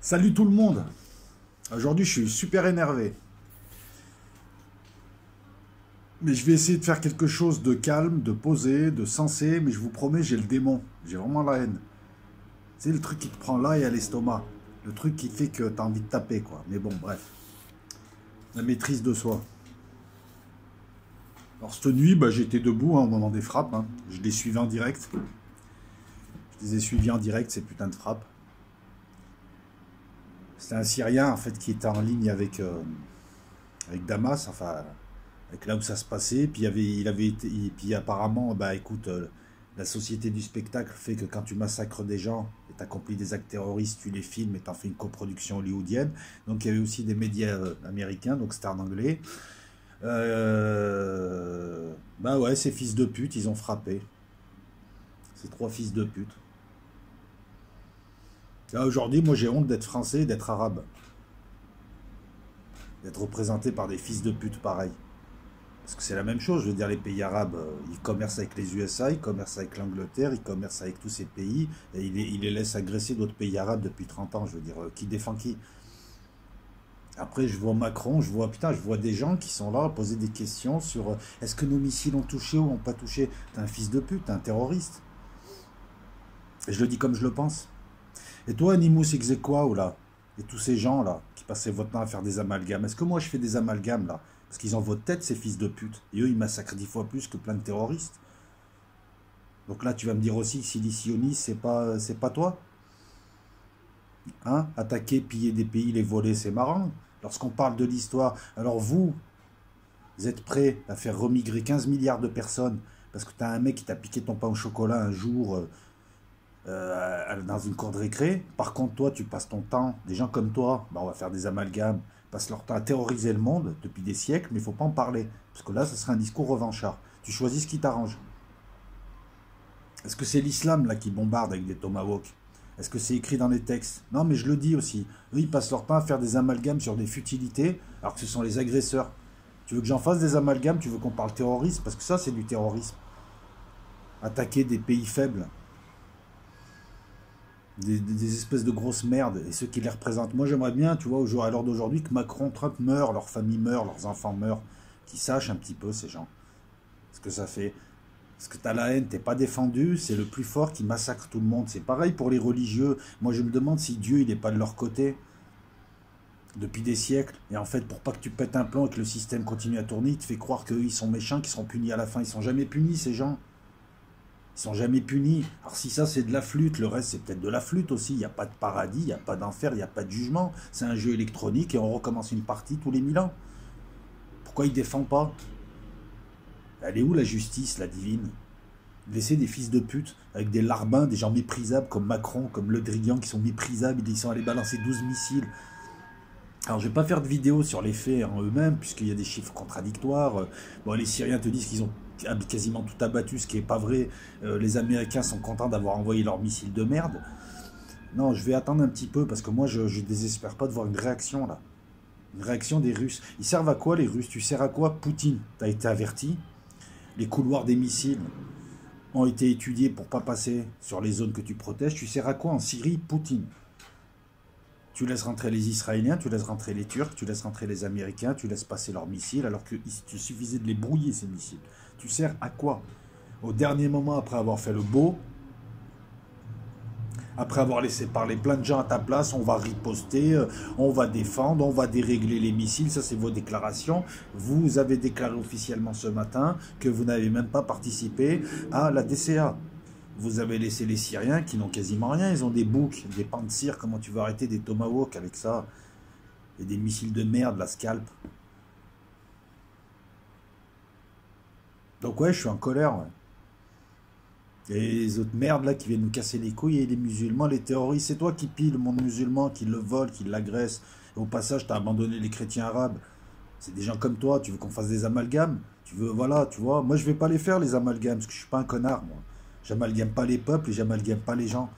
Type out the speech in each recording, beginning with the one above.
Salut tout le monde. Aujourd'hui, je suis super énervé. Mais je vais essayer de faire quelque chose de calme, de posé, de sensé, mais je vous promets, j'ai le démon. J'ai vraiment la haine. C'est le truc qui te prend là et à l'estomac. Le truc qui fait que t'as envie de taper, quoi. Mais bon, bref. La maîtrise de soi. Alors, cette nuit, j'étais debout au moment des frappes, hein. Je les suivais en direct. Je les ai suivis en direct, ces putains de frappes. C'était un Syrien, en fait, qui était en ligne avec Damas, enfin, avec là où ça se passait. Puis il avait été, et puis apparemment, écoute, la société du spectacle fait que quand tu massacres des gens et t'accomplis des actes terroristes, tu les filmes et t'en fais une coproduction hollywoodienne. Donc il y avait aussi des médias américains, donc c'était en anglais. Bah ouais, ces fils de pute, ils ont frappé. Ces trois fils de pute. Là aujourd'hui, moi j'ai honte d'être français et d'être arabe. D'être représenté par des fils de pute pareils. Parce que c'est la même chose, je veux dire, les pays arabes, ils commercent avec les USA, ils commercent avec l'Angleterre, ils commercent avec tous ces pays, et ils les laissent agresser d'autres pays arabes depuis 30 ans, je veux dire, qui défend qui? Après, je vois Macron, putain, je vois des gens qui sont là à poser des questions sur est-ce que nos missiles ont touché ou n'ont pas touché. T'es un fils de pute, t'es un terroriste. Et je le dis comme je le pense. Et toi, Animus Exequo, là, et tous ces gens, là, qui passaient votre temps à faire des amalgames, est-ce que moi je fais des amalgames, là? Parce qu'ils ont votre tête, ces fils de pute. Et eux, ils massacrent 10 fois plus que plein de terroristes. Donc là, tu vas me dire aussi que si les sionistes, c'est pas toi. Hein? Attaquer, piller des pays, les voler, c'est marrant. Lorsqu'on parle de l'histoire, alors vous êtes prêts à faire remigrer 15 milliards de personnes parce que tu as un mec qui t'a piqué ton pain au chocolat un jour dans une cour de récré. Par contre, toi, tu passes ton temps, des gens comme toi, on va faire des amalgames, passent leur temps à terroriser le monde depuis des siècles, mais il ne faut pas en parler. Parce que là, ce serait un discours revanchard. Tu choisis ce qui t'arrange. Est-ce que c'est l'islam là qui bombarde avec des tomahawks? Est-ce que c'est écrit dans les textes? Non, mais je le dis aussi. Eux, ils passent leur temps à faire des amalgames sur des futilités, alors que ce sont les agresseurs. Tu veux que j'en fasse des amalgames? Tu veux qu'on parle terrorisme? Parce que ça, c'est du terrorisme. Attaquer des pays faibles, des espèces de grosses merdes, et ceux qui les représentent. Moi, j'aimerais bien, tu vois, à l'heure d'aujourd'hui, que Macron, Trump meurent, leur famille meurt, leurs enfants meurent, qu'ils sachent un petit peu, ces gens, ce que ça fait. Parce que t'as la haine, t'es pas défendu, c'est le plus fort qui massacre tout le monde. C'est pareil pour les religieux. Moi, je me demande si Dieu, il n'est pas de leur côté depuis des siècles. Et en fait, pour pas que tu pètes un plomb et que le système continue à tourner, il te fait croire qu'eux, ils sont méchants, qu'ils seront punis à la fin. Ils sont jamais punis, ces gens. Ils sont jamais punis. Alors si ça, c'est de la flûte, le reste, c'est peut-être de la flûte aussi. Il n'y a pas de paradis, il n'y a pas d'enfer, il n'y a pas de jugement. C'est un jeu électronique et on recommence une partie tous les 1000 ans. Pourquoi ils défendent pas? Elle est où la justice, la divine? Laisser des fils de pute avec des larbins, des gens méprisables comme Macron, comme Le Drian qui sont méprisables, ils sont allés balancer 12 missiles. Alors je vais pas faire de vidéo sur les faits en eux-mêmes, puisqu'il y a des chiffres contradictoires. Bon, les Syriens te disent qu'ils ont quasiment tout abattu, ce qui est pas vrai. Les Américains sont contents d'avoir envoyé leurs missiles de merde. Non, je vais attendre un petit peu, parce que moi je désespère pas de voir une réaction là. Une réaction des Russes. Ils servent à quoi les Russes? Tu sers à quoi? Poutine, t'as été averti. Les couloirs des missiles ont été étudiés pour pas passer sur les zones que tu protèges. Tu sers à quoi en Syrie? Poutine. Tu laisses rentrer les Israéliens, tu laisses rentrer les Turcs, tu laisses rentrer les Américains, tu laisses passer leurs missiles, alors qu'il suffisait de les brouiller, ces missiles. Tu sers à quoi? Au dernier moment, après avoir fait le beau, après avoir laissé parler plein de gens à ta place, on va riposter, on va défendre, on va dérégler les missiles, ça c'est vos déclarations. Vous avez déclaré officiellement ce matin que vous n'avez même pas participé à la DCA. Vous avez laissé les Syriens qui n'ont quasiment rien, ils ont des boucs, des pans de cire, comment tu vas arrêter des tomahawks avec ça? Et des missiles de merde, la scalp. Donc ouais, je suis en colère, ouais. Et les autres merdes là qui viennent nous casser les couilles, et les musulmans, les terroristes, c'est toi qui pilles le monde musulman, qui le vole, qui l'agresse. Et au passage, t'as abandonné les chrétiens arabes. C'est des gens comme toi, tu veux qu'on fasse des amalgames? Tu veux, voilà, tu vois. Moi, je vais pas les faire, les amalgames, parce que je suis pas un connard, moi. J'amalgame pas les peuples et j'amalgame pas les gens.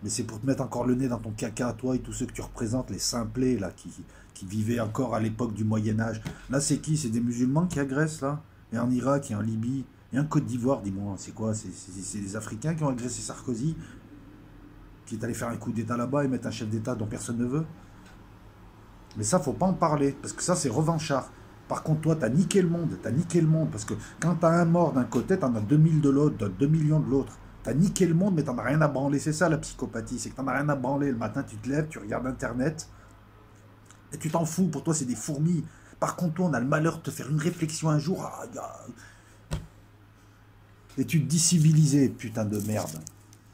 Mais c'est pour te mettre encore le nez dans ton caca à toi et tous ceux que tu représentes, les simplés, là, qui vivaient encore à l'époque du Moyen-Âge. Là, c'est qui? C'est des musulmans qui agressent, là? Et en Irak, et en Libye, et en Côte d'Ivoire, dis-moi, c'est quoi? C'est des Africains qui ont agressé Sarkozy? qui est allé faire un coup d'État là-bas et mettre un chef d'État dont personne ne veut. Mais ça, faut pas en parler, parce que ça, c'est revanchard. Par contre, toi, t'as niqué le monde, parce que quand t'as un mort d'un côté, t'en as 2000 de l'autre, 2 millions de l'autre. T'as niqué le monde, mais t'en as rien à branler. C'est ça la psychopathie, c'est que t'en as rien à branler. Le matin, tu te lèves, tu regardes Internet, et tu t'en fous. Pour toi, c'est des fourmis. Par contre, toi, on a le malheur de te faire une réflexion un jour, et tu te dis civilisé, putain de merde.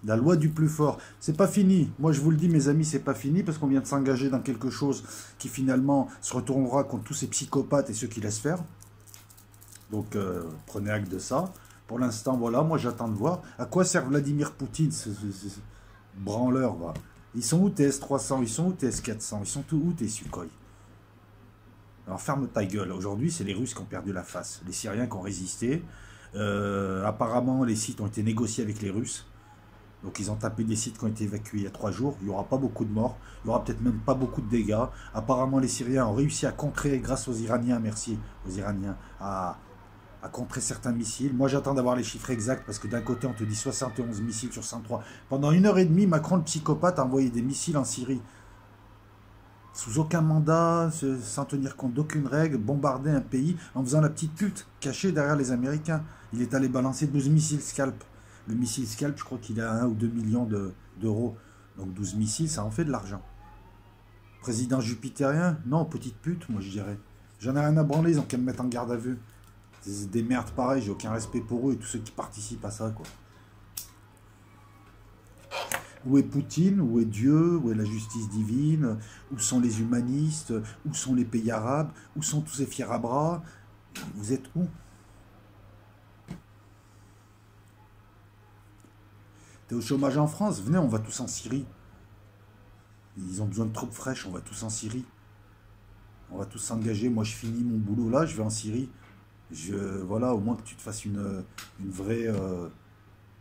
La loi du plus fort. C'est pas fini. Moi, je vous le dis, mes amis, c'est pas fini parce qu'on vient de s'engager dans quelque chose qui finalement se retournera contre tous ces psychopathes et ceux qui laissent faire. Donc, prenez acte de ça. Pour l'instant, voilà, moi, j'attends de voir. À quoi sert Vladimir Poutine, ce branleur, va. Ils sont où tes S-300? Ils sont où tes S-400? Ils sont où tes Sukhoi? Alors, ferme ta gueule. Aujourd'hui, c'est les Russes qui ont perdu la face. Les Syriens qui ont résisté. Apparemment, les sites ont été négociés avec les Russes. Donc ils ont tapé des sites qui ont été évacués il y a 3 jours. Il n'y aura pas beaucoup de morts. Il n'y aura peut-être même pas beaucoup de dégâts. Apparemment, les Syriens ont réussi à contrer, grâce aux Iraniens, merci aux Iraniens, à contrer certains missiles. Moi, j'attends d'avoir les chiffres exacts parce que d'un côté, on te dit 71 missiles sur 103. Pendant 1 h 30, Macron, le psychopathe, a envoyé des missiles en Syrie. Sous aucun mandat, sans tenir compte d'aucune règle, bombarder un pays en faisant la petite pute, cachée derrière les Américains. Il est allé balancer 12 missiles Scalp. Le missile Scalp, je crois qu'il a 1 ou 2 millions d'euros. Donc 12 missiles, ça en fait de l'argent. Président jupitérien? Non, petite pute, moi je dirais. J'en ai rien à branler, ils ont qu'à me mettre en garde à vue. C'est des merdes pareilles, j'ai aucun respect pour eux et tous ceux qui participent à ça, quoi. Où est Poutine? Où est Dieu? Où est la justice divine? Où sont les humanistes? Où sont les pays arabes? Où sont tous ces fiers à bras? Vous êtes où? T'es au chômage en France? Venez, on va tous en Syrie. Ils ont besoin de troupes fraîches, on va tous en Syrie. On va tous s'engager. Moi, je finis mon boulot là, je vais en Syrie. Voilà, au moins que tu te fasses une vraie...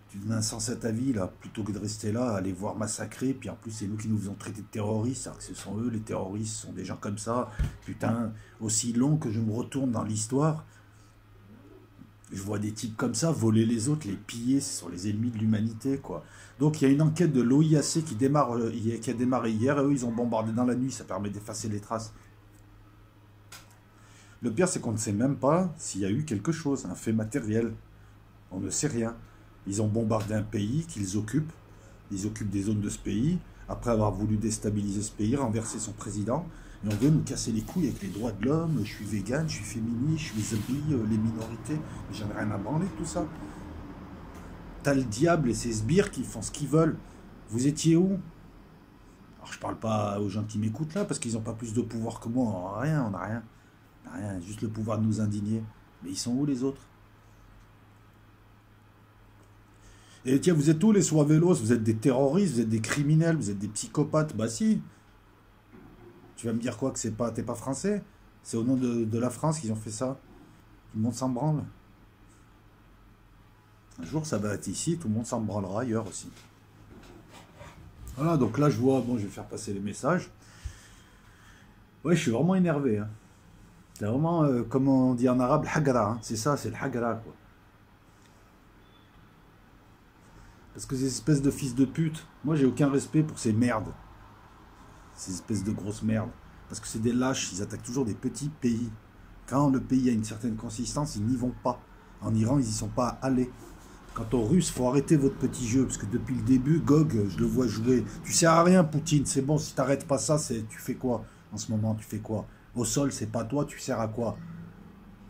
tu donnes un sens à ta vie, là, plutôt que de rester là, aller voir massacrer. Puis en plus, c'est nous qui nous faisons traiter de terroristes, alors que ce sont eux, les terroristes, ce sont des gens comme ça. Putain, aussi long que je me retourne dans l'histoire, je vois des types comme ça voler les autres, les piller, ce sont les ennemis de l'humanité, quoi. Donc il y a une enquête de l'OIAC qui a démarré hier, et eux, ils ont bombardé dans la nuit, ça permet d'effacer les traces. Le pire, c'est qu'on ne sait même pas s'il y a eu quelque chose, un fait matériel. On ne sait rien. Ils ont bombardé un pays qu'ils occupent. Ils occupent des zones de ce pays, après avoir voulu déstabiliser ce pays, renverser son président. Et on veut nous casser les couilles avec les droits de l'homme, je suis vegan, je suis féministe, je suis zombie, les minorités. Mais j'en ai rien à branler de tout ça. T'as le diable et ses sbires qui font ce qu'ils veulent. Vous étiez où? Alors je parle pas aux gens qui m'écoutent là, parce qu'ils n'ont pas plus de pouvoir que moi. On n'a rien, on n'a rien. On n'a rien, juste le pouvoir de nous indigner. Mais ils sont où les autres? Et tiens, vous êtes où les Suavelos? Vous êtes des terroristes, vous êtes des criminels, vous êtes des psychopathes. Bah si. Tu vas me dire quoi, que t'es pas français? C'est au nom de la France qu'ils ont fait ça. Tout le monde s'en branle. Un jour, ça va être ici, tout le monde s'en branlera ailleurs aussi. Voilà, donc là, je vois, bon, je vais faire passer les messages. Ouais, je suis vraiment énervé. Hein. C'est vraiment, comme on dit en arabe, le hagra. Hein. C'est ça, c'est le hagra, quoi. Parce que ces espèces de fils de pute, moi, j'ai aucun respect pour ces merdes. Ces espèces de grosses merdes. Parce que c'est des lâches, ils attaquent toujours des petits pays. Quand le pays a une certaine consistance, ils n'y vont pas. En Iran, ils n'y sont pas allés. Quant aux Russes, il faut arrêter votre petit jeu, parce que depuis le début, Gog, je le vois jouer. Tu sers à rien, Poutine, c'est bon, si t'arrêtes pas ça, tu fais quoi? En ce moment, tu fais quoi? Au sol, c'est pas toi, tu sers à quoi?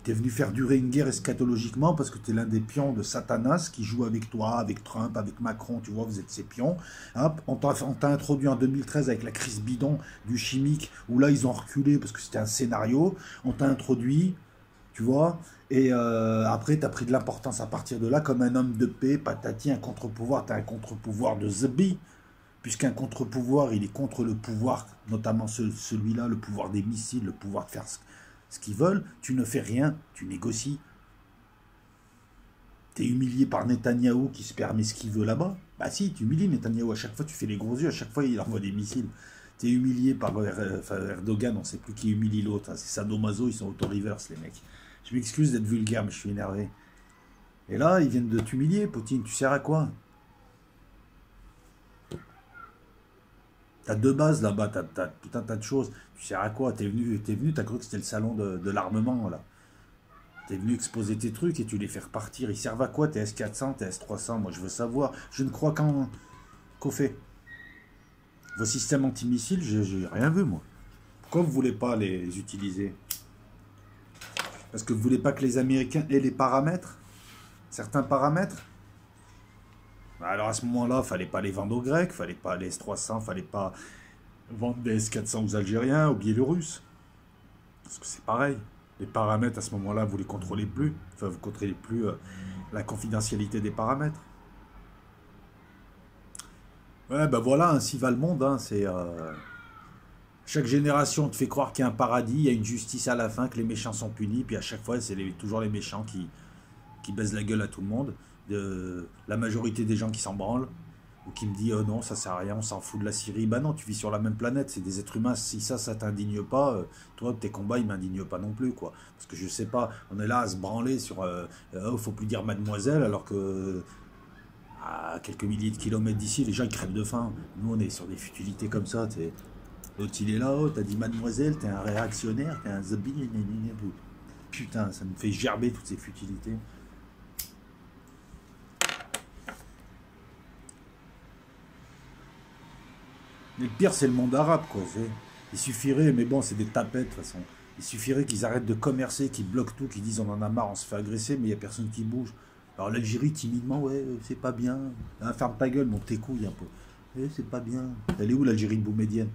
T'es venu faire durer une guerre eschatologiquement parce que t'es l'un des pions de Satanas qui joue avec toi, avec Trump, avec Macron, tu vois, vous êtes ces pions. Hop, on t'a introduit en 2013 avec la crise bidon du chimique, où là, ils ont reculé parce que c'était un scénario. On t'a introduit, tu vois, et après, t'as pris de l'importance à partir de là, comme un homme de paix, patati, un contre-pouvoir, t'as un contre-pouvoir de Zbi, puisqu'un contre-pouvoir, il est contre le pouvoir, notamment celui-là, le pouvoir des missiles, le pouvoir de faire ce qu'ils veulent, tu ne fais rien, tu négocies. T'es humilié par Netanyahou qui se permet ce qu'il veut là-bas. Bah si, tu humilies Netanyahou, à chaque fois tu fais les gros yeux, à chaque fois il envoie des missiles. T'es humilié par Erdogan, on ne sait plus qui humilie l'autre, c'est sadomaso, ils sont auto-reverse les mecs. Je m'excuse d'être vulgaire, mais je suis énervé. Et là, ils viennent de t'humilier, Poutine, tu sers à quoi? T'as deux bases là-bas, t'as tout un tas de choses. Tu sers à quoi? T'es venu, t'as cru que c'était le salon de l'armement, là. T'es venu exposer tes trucs et tu les fais repartir. Ils servent à quoi tes S400, tes S300? Moi, je veux savoir. Je ne crois qu'au fait. Vos systèmes antimissiles, j'ai rien vu, moi. Pourquoi vous voulez pas les utiliser? Parce que vous voulez pas que les Américains aient les paramètres? Certains paramètres? Bah alors à ce moment-là, fallait pas les vendre aux Grecs, fallait pas les S300, fallait pas vendre des S400 aux Algériens, aux Biélorusses. Parce que c'est pareil. Les paramètres, à ce moment-là, vous les contrôlez plus. Enfin, vous contrôlez plus la confidentialité des paramètres. Ouais, ben voilà, ainsi va le monde. Hein, chaque génération te fait croire qu'il y a un paradis, il y a une justice à la fin, que les méchants sont punis, puis à chaque fois, c'est toujours les méchants qui baisent la gueule à tout le monde. La majorité des gens qui s'en branlent, ou qui me disent oh non, ça sert à rien, on s'en fout de la Syrie. Bah non, tu vis sur la même planète, c'est des êtres humains. Si ça t'indigne pas, toi, tes combats, ils m'indignent pas non plus, quoi. Parce que je sais pas, on est là à se branler sur faut plus dire mademoiselle, alors que à quelques milliers de kilomètres d'ici, les gens ils crèvent de faim. Nous, on est sur des futilités comme ça. L'autre, il est là, oh, t'as dit mademoiselle, t'es un réactionnaire, t'es un zombie. Putain, ça me fait gerber toutes ces futilités. Mais le pire, c'est le monde arabe, quoi. Il suffirait, mais bon, c'est des tapettes, de toute façon. Il suffirait qu'ils arrêtent de commercer, qu'ils bloquent tout, qu'ils disent on en a marre, on se fait agresser, mais il n'y a personne qui bouge. Alors l'Algérie, timidement, ouais, c'est pas bien. Hein, ferme ta gueule, monte tes couilles un peu. C'est pas bien. Elle est où l'Algérie de Boumedienne?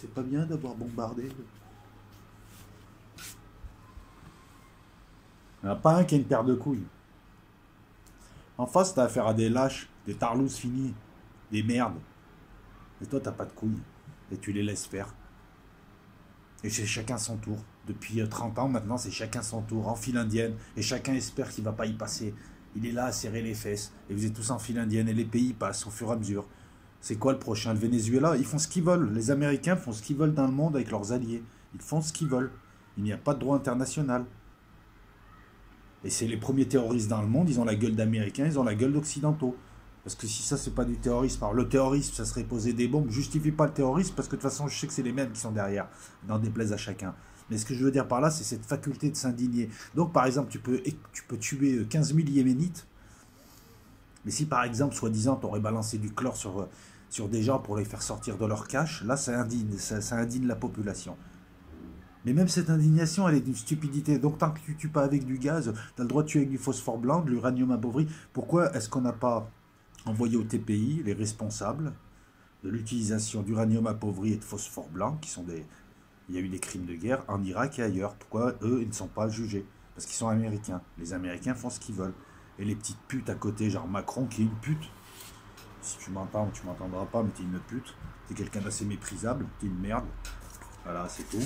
C'est pas bien d'avoir bombardé. Il n'y en a pas un qui a une paire de couilles. En face, t'as affaire à des lâches, des tarlousses finis, des merdes. Et toi, t'as pas de couilles. Et tu les laisses faire. Et c'est chacun son tour. Depuis 30 ans, maintenant, c'est chacun son tour, en file indienne. Et chacun espère qu'il va pas y passer. Il est là à serrer les fesses. Et vous êtes tous en file indienne. Et les pays passent au fur et à mesure. C'est quoi le prochain? Le Venezuela? Ils font ce qu'ils veulent. Les Américains font ce qu'ils veulent dans le monde avec leurs alliés. Ils font ce qu'ils veulent. Il n'y a pas de droit international. Et c'est les premiers terroristes dans le monde. Ils ont la gueule d'Américains, ils ont la gueule d'Occidentaux. Parce que si ça, c'est pas du terrorisme, alors le terrorisme, ça serait poser des bombes. Justifie pas le terrorisme, parce que de toute façon, je sais que c'est les mêmes qui sont derrière. N'en déplaise à chacun. Mais ce que je veux dire par là, c'est cette faculté de s'indigner. Donc, par exemple, tu peux tuer 15 000 Yéménites. Mais si, par exemple, soi-disant, tu aurais balancé du chlore sur des gens pour les faire sortir de leur cache, là, ça indigne la population. Mais même cette indignation, elle est d'une stupidité. Donc tant que tu tues pas avec du gaz, tu as le droit de tuer avec du phosphore blanc, de l'uranium appauvri. Pourquoi est-ce qu'on n'a pas envoyé au TPI les responsables de l'utilisation d'uranium appauvri et de phosphore blanc, qui sont des... Il y a eu des crimes de guerre en Irak et ailleurs. Pourquoi eux, ils ne sont pas jugés? Parce qu'ils sont américains. Les Américains font ce qu'ils veulent. Et les petites putes à côté, genre Macron, qui est une pute. Si tu m'entends, tu m'entendras pas, mais t'es une pute. T'es quelqu'un d'assez méprisable, t'es une merde. Voilà, c'est tout.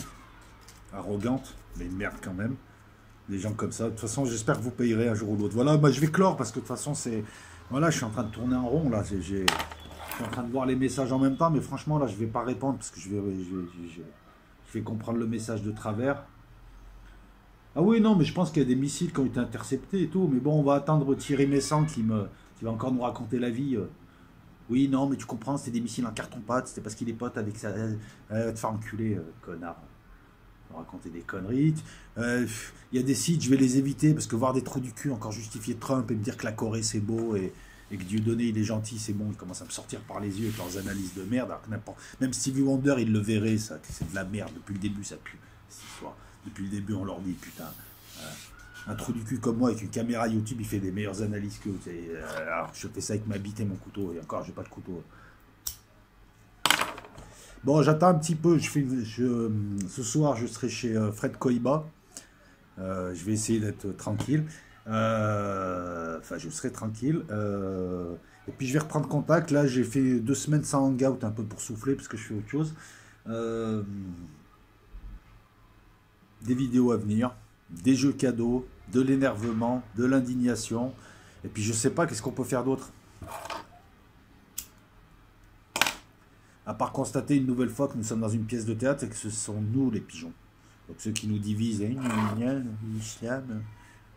Arrogante, mais une merde quand même. Des gens comme ça. De toute façon, j'espère que vous payerez un jour ou l'autre. Voilà, moi je vais clore parce que de toute façon, c'est... Voilà, je suis en train de tourner en rond là. Je suis en train de voir les messages en même temps, mais franchement, là, je vais pas répondre parce que je vais comprendre le message de travers. Ah oui, non, mais je pense qu'il y a des missiles qui ont été interceptés et tout. Mais bon, on va attendre Thierry Messant qui va encore nous raconter la vie. Oui, non, mais tu comprends, c'était des missiles en carton-pâte. C'était parce qu'il est pote avec ça. Va te faire enculer, connard. Raconter des conneries. Il y a des sites, je vais les éviter parce que voir des trous du cul encore justifier Trump et me dire que la Corée c'est beau et que Dieudonné il est gentil, c'est bon, ils commencent à me sortir par les yeux avec leurs analyses de merde. Alors que même Stevie Wonder il le verrait, ça, que c'est de la merde. Depuis le début ça pue cette histoire. Depuis le début on leur dit putain, un trou du cul comme moi avec une caméra YouTube il fait des meilleures analyses que alors je fais ça avec ma bite et mon couteau et encore j'ai pas de couteau. Bon, j'attends un petit peu. Ce soir, je serai chez Fred Koiba. Je vais essayer d'être tranquille. Enfin, je serai tranquille. Et puis, je vais reprendre contact. Là, j'ai fait 2 semaines sans hangout, un peu pour souffler, parce que je fais autre chose. Des vidéos à venir, des jeux cadeaux, de l'énervement, de l'indignation. Et puis, je sais pas, qu'est-ce qu'on peut faire d'autre? À part constater une nouvelle fois que nous sommes dans une pièce de théâtre et que ce sont nous les pigeons. Donc ceux qui nous divisent, l'islam,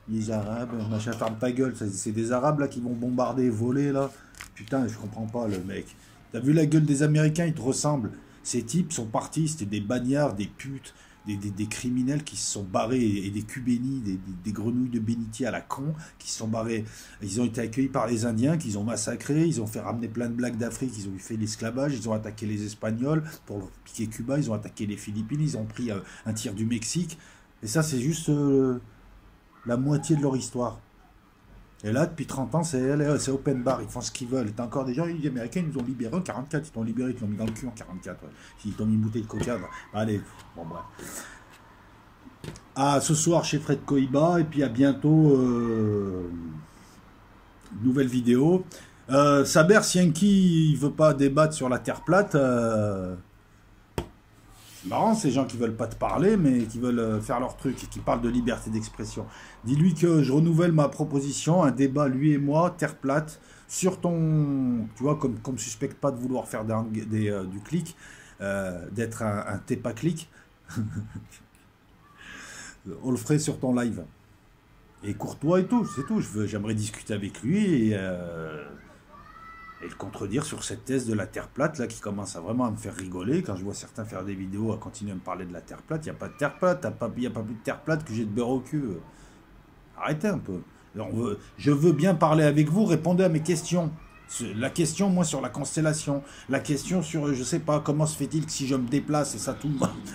les arabes, machin, ferme ta gueule, c'est des arabes là qui vont bombarder, voler là. Putain, je comprends pas le mec. T'as vu la gueule des Américains, ils te ressemblent. Ces types sont partis, c'était des bagnards, des putes, des criminels qui se sont barrés, et des cubénis, des grenouilles de bénitier à la con, qui se sont barrés. Ils ont été accueillis par les Indiens, qu'ils ont massacrés, ils ont fait ramener plein de blagues d'Afrique, ils ont fait l'esclavage, ils ont attaqué les Espagnols pour leur piquer Cuba, ils ont attaqué les Philippines, ils ont pris un tiers du Mexique. Et ça, c'est juste la moitié de leur histoire. Et là, depuis 30 ans, c'est open bar, ils font ce qu'ils veulent. Et t'as encore des gens, les Américains, ils nous ont libérés en 44, ils t'ont libéré, ils t'ont mis dans le cul en 44. Ouais. Ils t'ont mis une bouteille de coca. Allez, bon bref. À ce soir chez Fred Koiba, et puis à bientôt, nouvelle vidéo. Saber, si Yankee, il veut pas débattre sur la Terre plate, c'est marrant, ces gens qui veulent pas te parler, mais qui veulent faire leur truc et qui parlent de liberté d'expression. Dis-lui que je renouvelle ma proposition, un débat, lui et moi, terre plate, sur ton... Tu vois, comme suspecte pas de vouloir faire du clic, d'être un t'es pas clic, on le ferait sur ton live. Et courtois et tout, c'est tout. J'aimerais discuter avec lui et le contredire sur cette thèse de la Terre plate, là, qui commence à vraiment à me faire rigoler. Quand je vois certains faire des vidéos à continuer à me parler de la Terre plate, il n'y a pas de Terre plate, il n'y a pas plus de Terre plate que j'ai de beurre au cul. Arrêtez un peu. Alors, je veux bien parler avec vous, répondez à mes questions. La question, moi, sur la constellation. La question sur, je sais pas, comment se fait-il que si je me déplace, et ça,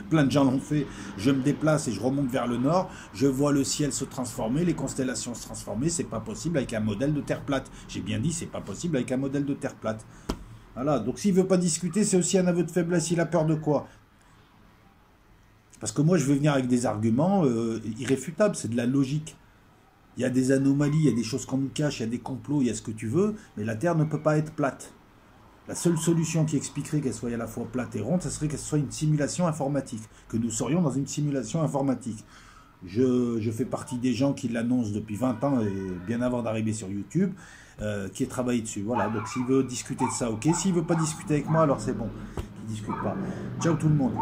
plein de gens l'ont fait, je me déplace et je remonte vers le nord, je vois le ciel se transformer, les constellations se transformer, c'est pas possible avec un modèle de Terre plate. J'ai bien dit, c'est pas possible avec un modèle de Terre plate. Voilà, donc s'il veut pas discuter, c'est aussi un aveu de faiblesse, il a peur de quoi? Parce que moi, je veux venir avec des arguments irréfutables, c'est de la logique. Il y a des anomalies, il y a des choses qu'on nous cache, il y a des complots, il y a ce que tu veux, mais la Terre ne peut pas être plate. La seule solution qui expliquerait qu'elle soit à la fois plate et ronde, ce serait qu'elle soit une simulation informatique, que nous serions dans une simulation informatique. Je fais partie des gens qui l'annoncent depuis 20 ans, et bien avant d'arriver sur YouTube, qui est travaillé dessus. Voilà, donc s'il veut discuter de ça, ok. S'il veut pas discuter avec moi, alors c'est bon, il ne discute pas. Ciao tout le monde.